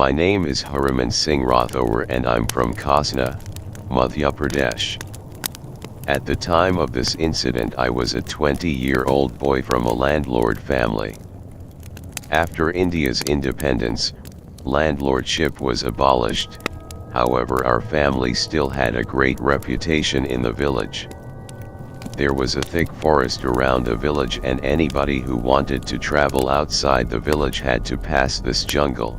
My name is Hariman Singh Rathore and I'm from Kasna, Madhya Pradesh. At the time of this incident I was a 20-year-old boy from a landlord family. After India's independence, landlordship was abolished, however our family still had a great reputation in the village. There was a thick forest around the village and anybody who wanted to travel outside the village had to pass this jungle.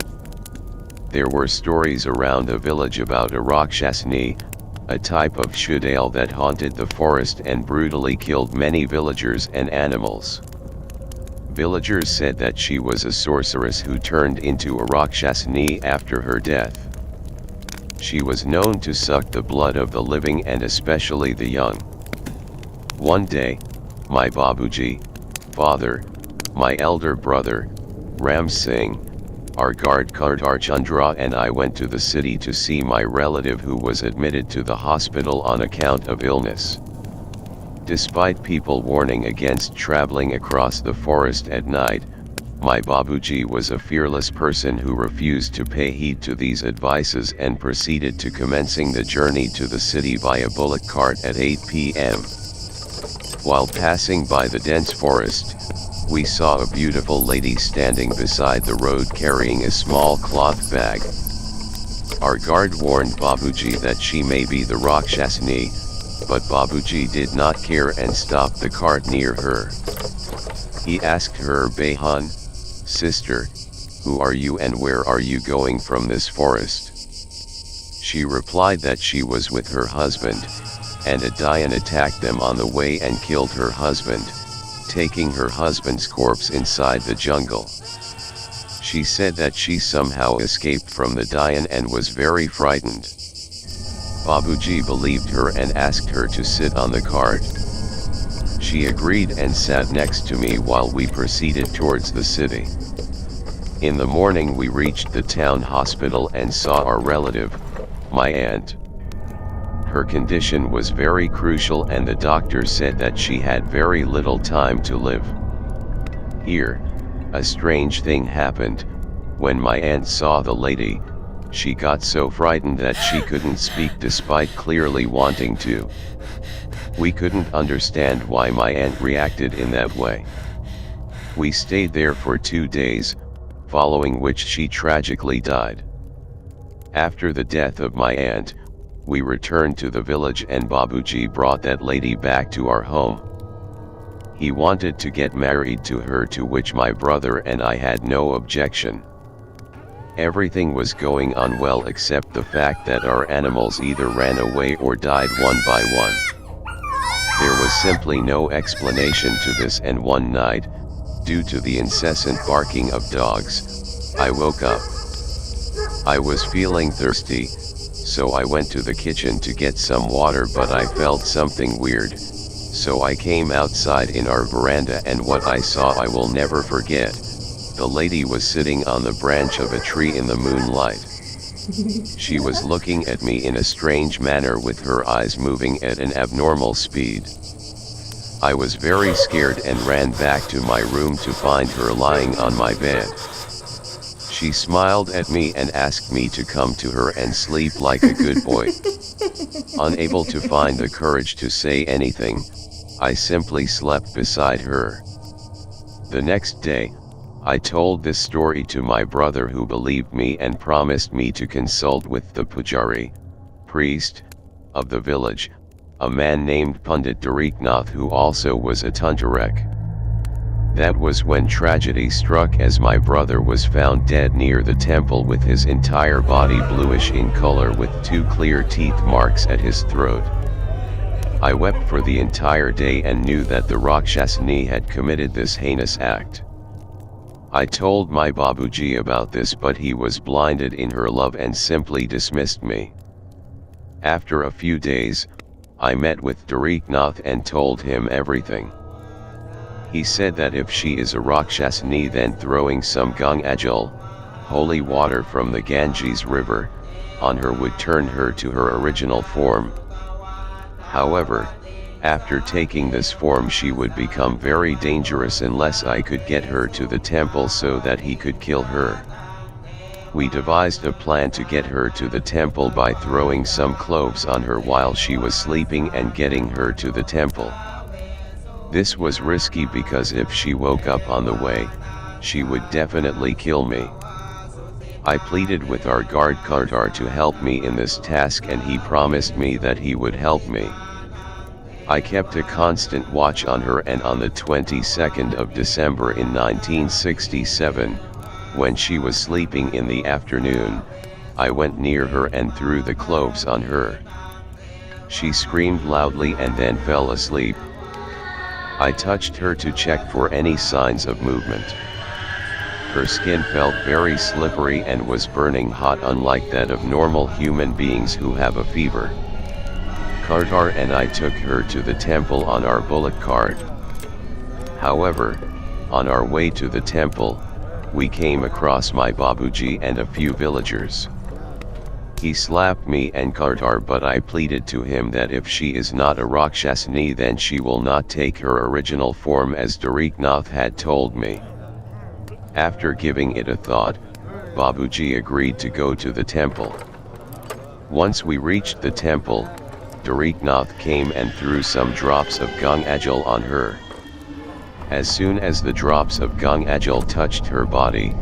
There were stories around the village about a Rakshasini, a type of shudale that haunted the forest and brutally killed many villagers and animals. Villagers said that she was a sorceress who turned into a Rakshasini after her death. She was known to suck the blood of the living and especially the young. One day, my Babuji, father, my elder brother, Ram Singh, our guard Kardar Chandra and I went to the city to see my relative who was admitted to the hospital on account of illness. Despite people warning against traveling across the forest at night, my Babuji was a fearless person who refused to pay heed to these advices and proceeded to commencing the journey to the city by a bullock cart at 8 p.m. While passing by the dense forest, we saw a beautiful lady standing beside the road carrying a small cloth bag. Our guard warned Babuji that she may be the Rakshasini, but Babuji did not care and stopped the cart near her. He asked her, "Behan, sister, who are you and where are you going from this forest?" She replied that she was with her husband, and a Daayan attacked them on the way and killed her husband, taking her husband's corpse inside the jungle. She said that she somehow escaped from the Daayan and was very frightened. Babuji believed her and asked her to sit on the cart. She agreed and sat next to me while we proceeded towards the city. In the morning we reached the town hospital and saw our relative, my aunt. Her condition was very crucial and the doctor said that she had very little time to live. Here, a strange thing happened. When my aunt saw the lady, she got so frightened that she couldn't speak despite clearly wanting to. We couldn't understand why my aunt reacted in that way. We stayed there for 2 days, following which she tragically died. After the death of my aunt, we returned to the village and Babuji brought that lady back to our home. He wanted to get married to her, to which my brother and I had no objection. Everything was going on well except the fact that our animals either ran away or died one by one. There was simply no explanation to this, and one night, due to the incessant barking of dogs, I woke up. I was feeling thirsty, so I went to the kitchen to get some water, but I felt something weird, so I came outside in our veranda and what I saw I will never forget. The lady was sitting on the branch of a tree in the moonlight. She was looking at me in a strange manner with her eyes moving at an abnormal speed. I was very scared and ran back to my room to find her lying on my bed. She smiled at me and asked me to come to her and sleep like a good boy. Unable to find the courage to say anything, I simply slept beside her. The next day, I told this story to my brother, who believed me and promised me to consult with the pujari, priest, of the village, a man named Pandit Dariknath, who also was a Tuntarek. That was when tragedy struck, as my brother was found dead near the temple with his entire body bluish in color with 2 clear teeth marks at his throat. I wept for the entire day and knew that the Rakshasini had committed this heinous act. I told my Babuji about this, but he was blinded in her love and simply dismissed me. After a few days, I met with Dariknath and told him everything. He said that if she is a Rakshasini, then throwing some Ganga Jal, holy water from the Ganges river, on her would turn her to her original form. However, after taking this form she would become very dangerous unless I could get her to the temple so that he could kill her. We devised a plan to get her to the temple by throwing some cloves on her while she was sleeping and getting her to the temple. This was risky because if she woke up on the way, she would definitely kill me. I pleaded with our guard Kartar to help me in this task and he promised me that he would help me. I kept a constant watch on her and on the 22nd of December in 1967, when she was sleeping in the afternoon, I went near her and threw the cloves on her. She screamed loudly and then fell asleep. I touched her to check for any signs of movement. Her skin felt very slippery and was burning hot, unlike that of normal human beings who have a fever. Kartar and I took her to the temple on our bullock cart. However, on our way to the temple, we came across my Babuji and a few villagers. He slapped me and Kartar, but I pleaded to him that if she is not a Rakshasini then she will not take her original form as Dariknath had told me. After giving it a thought, Babuji agreed to go to the temple. Once we reached the temple, Dariknath came and threw some drops of Gangajal on her. As soon as the drops of Gangajal touched her body,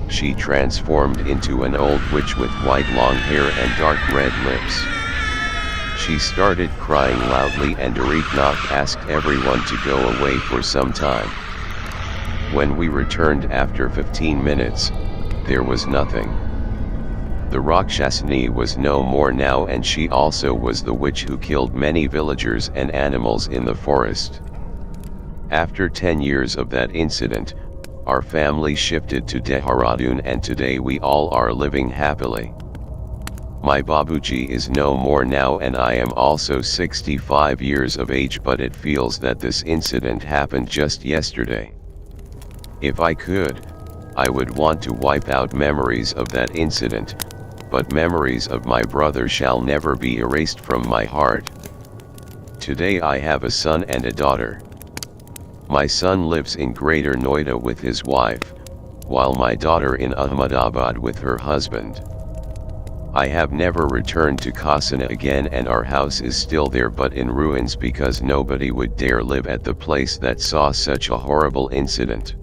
she transformed into an old witch with white long hair and dark red lips. She started crying loudly and Dariknath asked everyone to go away for some time. When we returned after 15 minutes, there was nothing. The Rakshasini was no more now, and she also was the witch who killed many villagers and animals in the forest. After 10 years of that incident, our family shifted to Dehradun and today we all are living happily. My Babuji is no more now and I am also 65 years of age, but it feels that this incident happened just yesterday. If I could, I would want to wipe out memories of that incident, but memories of my brother shall never be erased from my heart. Today I have a son and a daughter. My son lives in Greater Noida with his wife, while my daughter in Ahmedabad with her husband. I have never returned to Kasna again and our house is still there but in ruins because nobody would dare live at the place that saw such a horrible incident.